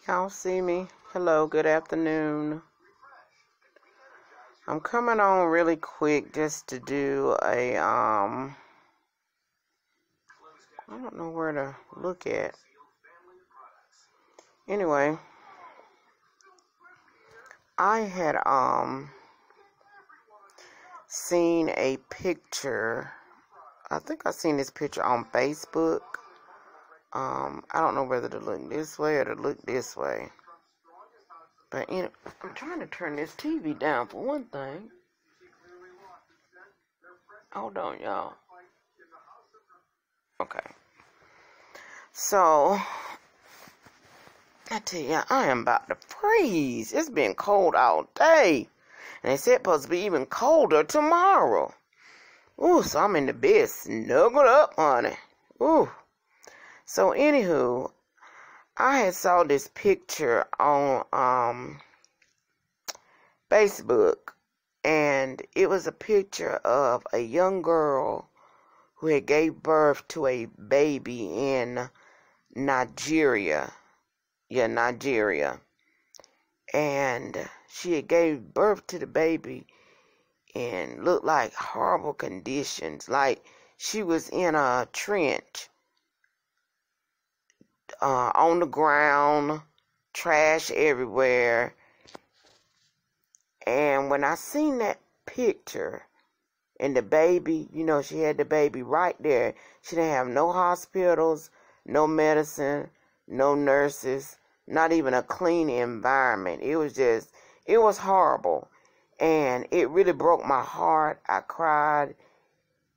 Y'all see me? Hello, good afternoon. I'm coming on really quick just to do a, I don't know where to look at. Anyway, I had, seen a picture. I think I seen this picture on Facebook. I don't know whether to look this way or to look this way. But, you know, I'm trying to turn this TV down for one thing. Hold on, y'all. Okay. So, I tell you, I am about to freeze. It's been cold all day. And they said it's supposed to be even colder tomorrow. Ooh, so I'm in the bed snuggled up, honey. Ooh. So, anywho, I had saw this picture on Facebook, and it was a picture of a young girl who had gave birth to a baby in Nigeria. Yeah, Nigeria. And she had gave birth to the baby in looked like horrible conditions, like she was in a trench. On the ground, trash everywhere. And when I seen that picture and the baby, you know, she had the baby right there. She didn't have no hospitals, no medicine, no nurses, not even a clean environment. It was horrible. And it really broke my heart. I cried.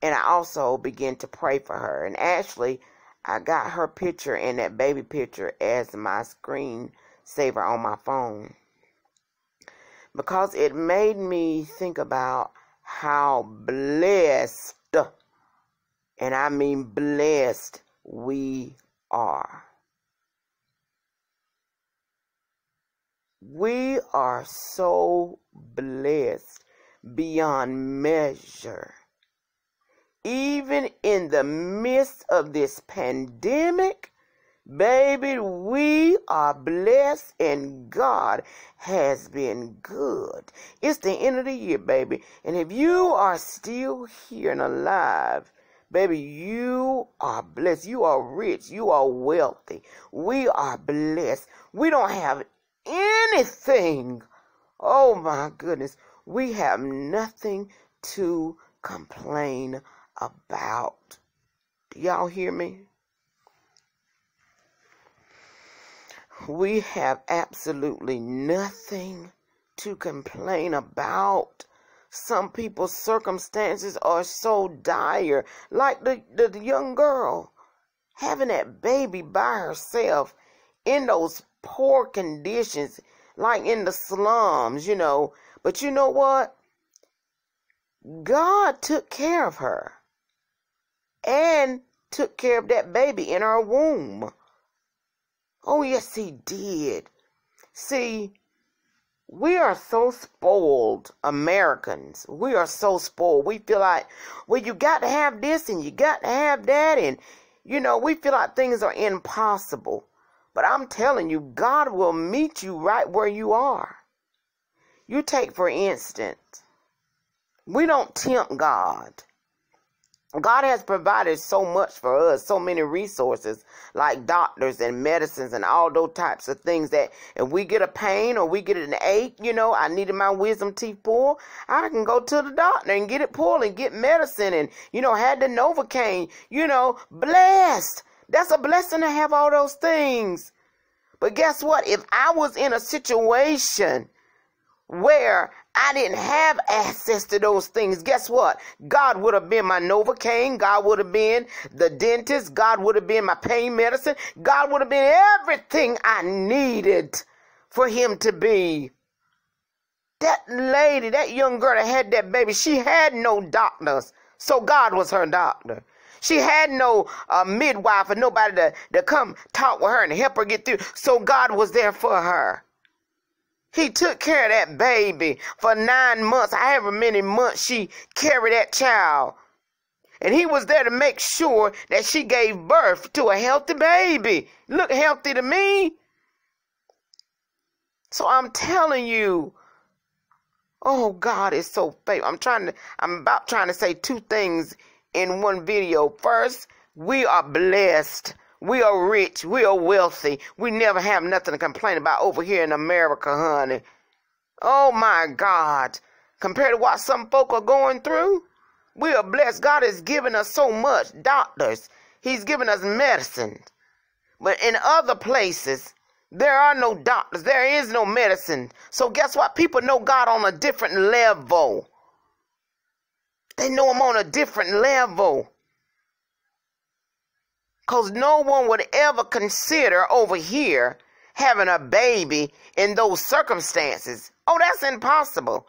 And I also began to pray for her. And actually, I got her picture and that baby picture as my screensaver on my phone. Because it made me think about how blessed, and I mean blessed, we are. We are so blessed beyond measure. Even in the midst of this pandemic, baby, we are blessed and God has been good. It's the end of the year, baby. And if you are still here and alive, baby, you are blessed. You are rich. You are wealthy. We are blessed. We don't have anything. Oh, my goodness. We have nothing to complain about. Y'all hear me? We have absolutely nothing to complain about. Some people's circumstances are so dire, like the young girl having that baby by herself in those poor conditions, like in the slums, you know. But you know what? God took care of her and took care of that baby in her womb. Oh, yes, he did. See, we are so spoiled, Americans. We are so spoiled. We feel like, well, you got to have this and you got to have that. And, you know, we feel like things are impossible. But I'm telling you, God will meet you right where you are. You take, for instance, we don't tempt God. God has provided so much for us, so many resources like doctors and medicines and all those types of things that if we get a pain or we get an ache, you know, I needed my wisdom teeth pulled, I can go to the doctor and get it pulled and get medicine and, you know, had the Novocaine, you know, blessed. That's a blessing to have all those things. But guess what? If I was in a situation where I didn't have access to those things, guess what? God would have been my Novocaine. God would have been the dentist. God would have been my pain medicine. God would have been everything I needed for him to be. That lady, that young girl that had that baby, she had no doctors. So God was her doctor. She had no midwife or nobody to come talk with her and help her get through. So God was there for her. He took care of that baby for 9 months, however many months she carried that child. And he was there to make sure that she gave birth to a healthy baby. Look healthy to me. So I'm telling you, oh, God is so faithful. I'm about trying to say two things in one video. First, we are blessed. We are rich. We are wealthy. We never have nothing to complain about over here in America, honey. Oh, my God. Compared to what some folk are going through, we are blessed. God has given us so much. Doctors. He's given us medicine. But in other places, there are no doctors. There is no medicine. So guess what? People know God on a different level. They know him on a different level. Because no one would ever consider over here having a baby in those circumstances. Oh, that's impossible.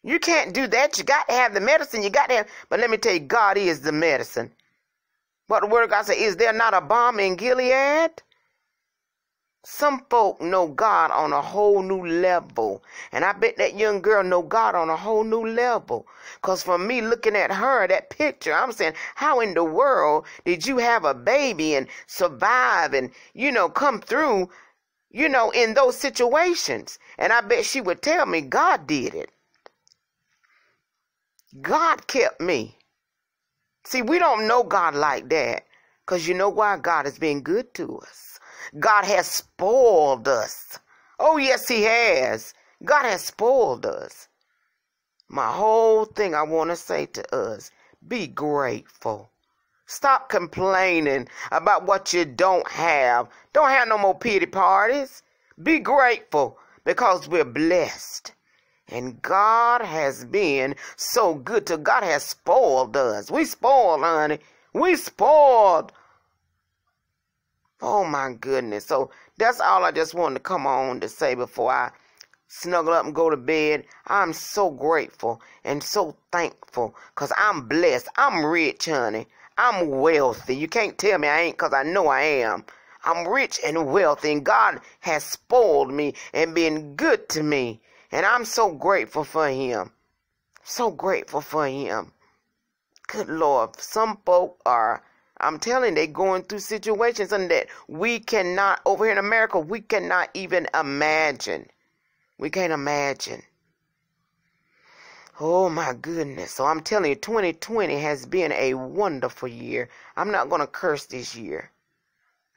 You can't do that. You got to have the medicine. You got to have. But let me tell you, God is the medicine. What the word of God says, is there not a balm in Gilead? Some folk know God on a whole new level. And I bet that young girl know God on a whole new level. Because for me, looking at her, that picture, I'm saying, how in the world did you have a baby and survive and, come through, in those situations? And I bet she would tell me God did it. God kept me. See, we don't know God like that. Because you know why? God has been good to us. God has spoiled us. Oh, yes, he has. God has spoiled us. My whole thing I want to say to us, be grateful. Stop complaining about what you don't have. Don't have no more pity parties. Be grateful because we're blessed. And God has been so good to God has spoiled us. We spoiled, honey. We spoiled. Oh, my goodness. So that's all I just wanted to come on to say before I snuggle up and go to bed. I'm so grateful and so thankful because I'm blessed. I'm rich, honey. I'm wealthy. You can't tell me I ain't because I know I am. I'm rich and wealthy, and God has spoiled me and been good to me. And I'm so grateful for him. So grateful for him. Good Lord. Some folk are, I'm telling you, they're going through situations and that we cannot, over here in America, we cannot even imagine. We can't imagine. Oh, my goodness. So I'm telling you, 2020 has been a wonderful year. I'm not going to curse this year.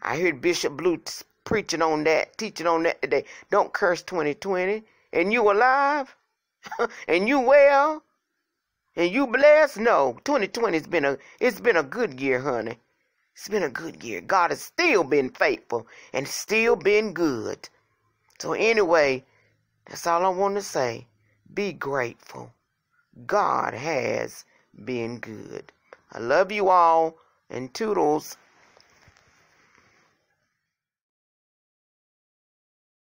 I heard Bishop Blue preaching on that, teaching on that today. Don't curse 2020. And you alive? And you well? And you blessed? No, 2020 it's been a good year, honey. It's been a good year. God has still been faithful and still been good. So anyway, that's all I want to say. Be grateful. God has been good. I love you all, and toodles.